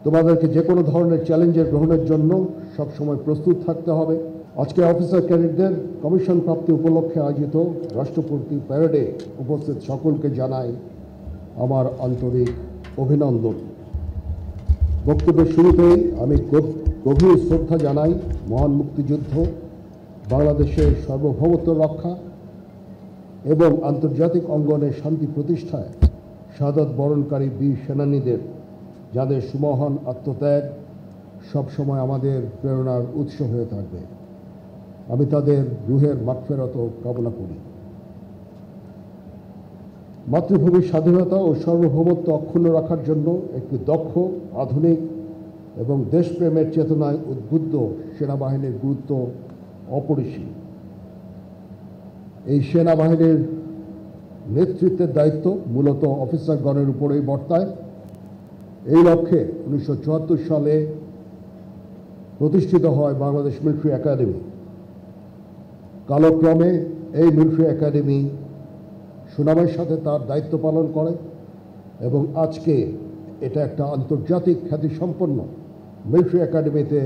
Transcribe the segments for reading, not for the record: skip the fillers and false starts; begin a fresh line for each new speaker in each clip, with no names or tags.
তোমাদেরকে যে কোনো ধরনের চ্যালেঞ্জের গ্রহণের জন্য সবসময় প্রস্তুত থাকতে হবে। আজকে অফিসার ক্যাডেটদের কমিশন প্রাপ্তি উপলক্ষে আয়োজিত রাষ্ট্রপতি প্যারেডে উপস্থিত সকলকে জানাই আমার আন্তরিক অভিনন্দন। বক্তব্যের শুরুতেই আমি গভীর শ্রদ্ধা জানাই মহান মুক্তিযুদ্ধ, বাংলাদেশের সার্বভৌমত্ব রক্ষা এবং আন্তর্জাতিক অঙ্গনে শান্তি প্রতিষ্ঠায় শাহাদাত বরণকারী বীর সেনানীদের, যাদের সুমহান আত্মত্যাগ সবসময় আমাদের প্রেরণার উৎস হয়ে থাকবে। আমি তাদের রুহের মাগফিরাত কামনা করি। মাতৃভূমির স্বাধীনতা ও সার্বভৌমত্ব অক্ষুণ্ণ রাখার জন্য একটি দক্ষ, আধুনিক এবং দেশপ্রেমের চেতনায় উদ্বুদ্ধ সেনাবাহিনীর গুরুত্ব অপরিসীম। এই সেনাবাহিনীর নেতৃত্বের দায়িত্ব মূলত অফিসারগণের উপরেই বর্তায়। এই লক্ষ্যে 1974 সালে প্রতিষ্ঠিত হয় বাংলাদেশ মিলিটারি একাডেমি। কালক্রমে এই মিলিটারি একাডেমি সুনামের সাথে তার দায়িত্ব পালন করে এবং আজকে এটা একটা আন্তর্জাতিক খ্যাতিসম্পন্ন মিলিটারি একাডেমিতে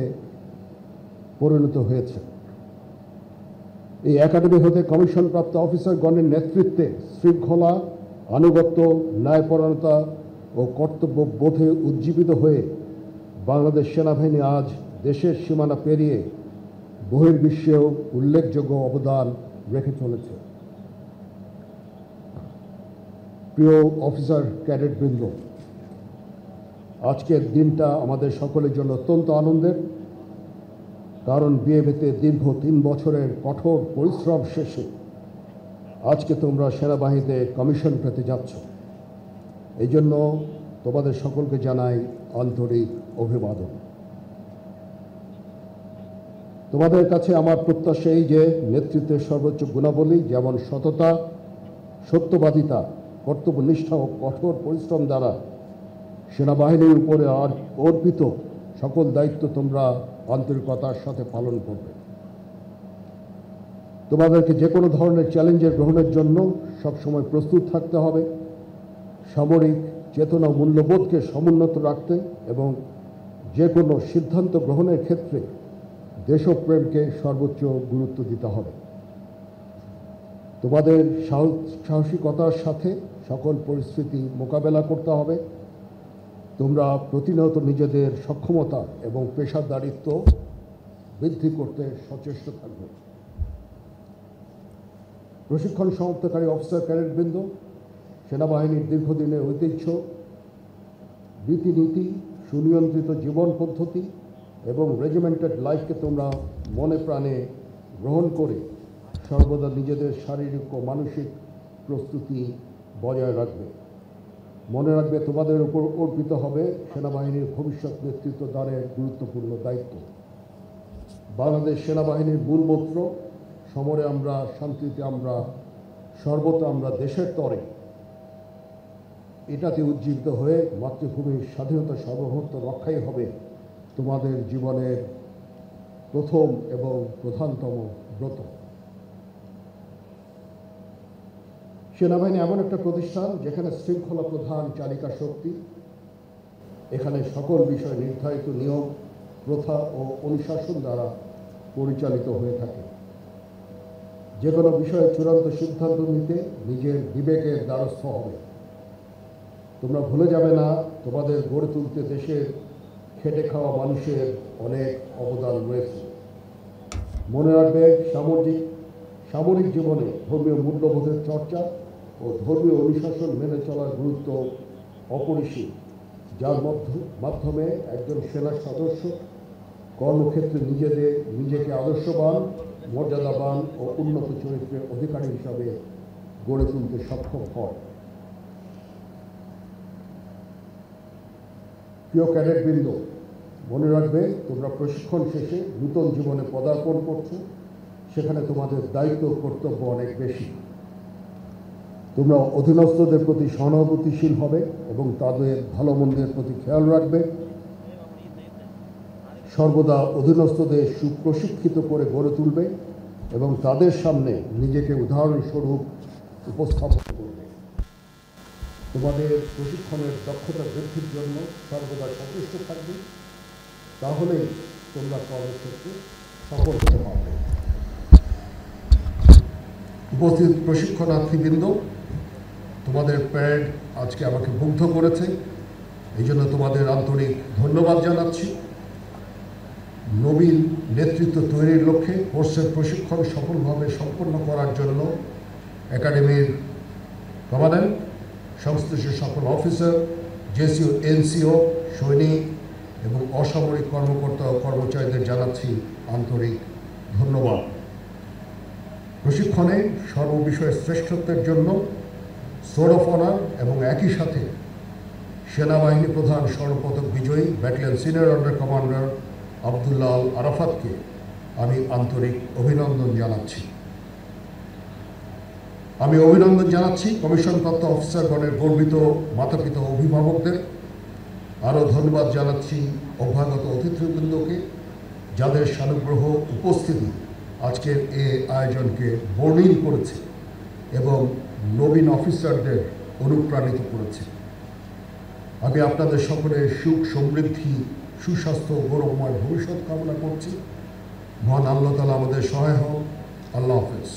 পরিণত হয়েছে। এই একাডেমি হতে কমিশনপ্রাপ্ত অফিসারগণের নেতৃত্বে শৃঙ্খলা, আনুগত্য, ন্যায়পরায়ণতা ও কর্তব্যবোধে উজ্জীবিত হয়ে বাংলাদেশ সেনাবাহিনী আজ দেশের সীমানা পেরিয়ে বহির্বিশ্বেও উল্লেখযোগ্য অবদান রেখে চলেছে। প্রিয় অফিসার ক্যাডেটবৃন্দ, আজকের দিনটা আমাদের সকলের জন্য অত্যন্ত আনন্দের, কারণ বিএমএতে দীর্ঘ 3 বছরের কঠোর পরিশ্রম শেষে আজকে তোমরা সেনাবাহিনীতে কমিশন পেতে যাচ্ছ। এই জন্য তোমাদের সকলকে জানাই আন্তরিক অভিবাদন। তোমাদের কাছে আমার প্রত্যাশা এই যে নেতৃত্বের সর্বোচ্চ গুণাবলী যেমন সততা, সত্যবাদিতা, কর্তব্যনিষ্ঠা ও কঠোর পরিশ্রম দ্বারা সেনাবাহিনীর উপরে অর্পিত সকল দায়িত্ব তোমরা আন্তরিকতার সাথে পালন করবে। তোমাদেরকে যে কোনো ধরনের চ্যালেঞ্জের গ্রহণের জন্য সবসময় প্রস্তুত থাকতে হবে, সামরিক চেতনা মূল্যবোধকে সমুন্নত রাখতে এবং যে কোনো সিদ্ধান্ত গ্রহণের ক্ষেত্রে দেশপ্রেমকে সর্বোচ্চ গুরুত্ব দিতে হবে। তোমাদের সাহসিকতার সাথে সকল পরিস্থিতি মোকাবেলা করতে হবে। তোমরা প্রতিনিয়ত নিজেদের সক্ষমতা এবং পেশাদারিত্ব বৃদ্ধি করতে সচেষ্ট থাকবে। প্রশিক্ষণ সমাপ্তকারী অফিসার ক্যাডেটবৃন্দ, সেনাবাহিনীর দীর্ঘদিনের ঐতিহ্য, রীতিনীতি, সুনিয়ন্ত্রিত জীবন পদ্ধতি এবং রেজিমেন্টেড লাইফকে তোমরা মনে প্রাণে গ্রহণ করে সর্বদা নিজেদের শারীরিক ও মানসিক প্রস্তুতি বজায় রাখবে। মনে রাখবে, তোমাদের উপর অর্পিত হবে সেনাবাহিনীর ভবিষ্যৎ নেতৃত্ব দানের গুরুত্বপূর্ণ দায়িত্ব। বাংলাদেশ সেনাবাহিনীর মূল মন্ত্র সমরে আমরা, শান্তিতে আমরা, সর্বত্র আমরা দেশের তরে, এটাতে উজ্জীবিত হয়ে মাতৃভূমির স্বাধীনতা সার্বভৌমত্ব রক্ষাই হবে তোমাদের জীবনের প্রথম এবং প্রধানতম ব্রত। সেনাবাহিনী এমন একটা প্রতিষ্ঠান যেখানে শৃঙ্খলা প্রধান চালিকা শক্তি। এখানে সকল বিষয় নির্ধারিত নিয়ম, প্রথা ও অনুশাসন দ্বারা পরিচালিত হয়ে থাকে। যে কোনো বিষয়ে চূড়ান্ত সিদ্ধান্ত নিতে নিজের বিবেকের দ্বারস্থ হবে। তোমরা ভুলে যাবে না, তোমাদের গড়ে তুলতে দেশের খেটে খাওয়া মানুষের অনেক অবদান রয়েছে। মনে রাখবে, সামরিক জীবনে ধর্মীয় মূল্যবোধের চর্চা ও ধর্মীয় অনুশাসন মেনে চলার গুরুত্ব অপরিসীম, যার মাধ্যমে একজন সেনা সদস্য কর্মক্ষেত্রে নিজেকে আদর্শবান, মর্যাদাবান ও উন্নত চরিত্রের অধিকারী হিসাবে গড়ে তুলতে সক্ষম হয়। প্রিয় ক্যাডেটবৃন্দ, মনে রাখবে, তোমরা প্রশিক্ষণ শেষে নূতন জীবনে পদার্পণ করছো। সেখানে তোমাদের দায়িত্ব কর্তব্য অনেক বেশি। তোমরা অধীনস্থদের প্রতি সহানুভূতিশীল হবে এবং তাদের ভালো মন্দের প্রতি খেয়াল রাখবে। সর্বদা অধীনস্থদের সুপ্রশিক্ষিত করে গড়ে তুলবে এবং তাদের সামনে নিজেকে উদাহরণস্বরূপ উপস্থাপন করবে। তোমাদের প্রশিক্ষণের দক্ষতা বৃদ্ধির জন্য সর্বদা সচেষ্ট থাকবে, তাহলেই তোমরা কর্মক্ষেত্রে সফল হতে পারবে। উপস্থিত প্রশিক্ষণার্থীবৃন্দ, তোমাদের প্যারেড আজকে আমাকে মুগ্ধ করেছে, এই জন্য তোমাদের আন্তরিক ধন্যবাদ জানাচ্ছি। নবীন নেতৃত্ব তৈরির লক্ষ্যে কোর্সের প্রশিক্ষণ সফলভাবে সম্পন্ন করার জন্য একাডেমির কমান্ড্যান্ট, সংশ্লিষ্ট সকল অফিসার, জেসিও, এনসিও, সৈনিক এবং অসামরিক কর্মকর্তা ও কর্মচারীদের জানাচ্ছি আন্তরিক ধন্যবাদ। প্রশিক্ষণে সর্ববিষয়ে শ্রেষ্ঠত্বের জন্য সোর্ড অফ অনার এবং একই সাথে সেনাবাহিনী প্রধান স্বর্ণপদক বিজয়ী battalion senior under commander Abdullah Al আরাফাতকে আমি আন্তরিক অভিনন্দন জানাচ্ছি। আমি অভিনন্দন জানাচ্ছি কমিশনপ্রাপ্ত অফিসারগণের গর্বিত মাতাপিতা অভিভাবকদের। আরও ধন্যবাদ জানাচ্ছি অভ্যাগত অতিথিবৃন্দকে, যাদের সানুগ্রহ উপস্থিতি আজকের এই আয়োজনকে বর্ণিল করেছে এবং নবীন অফিসারদের অনুপ্রাণিত করেছে। আমি আপনাদের সকলের সুখ, সমৃদ্ধি, সুস্বাস্থ্য, গৌরবময় ভবিষ্যৎ কামনা করছি। মহান আল্লাহ তাআলা আমাদের সহায় হন। আল্লাহ হাফেজ।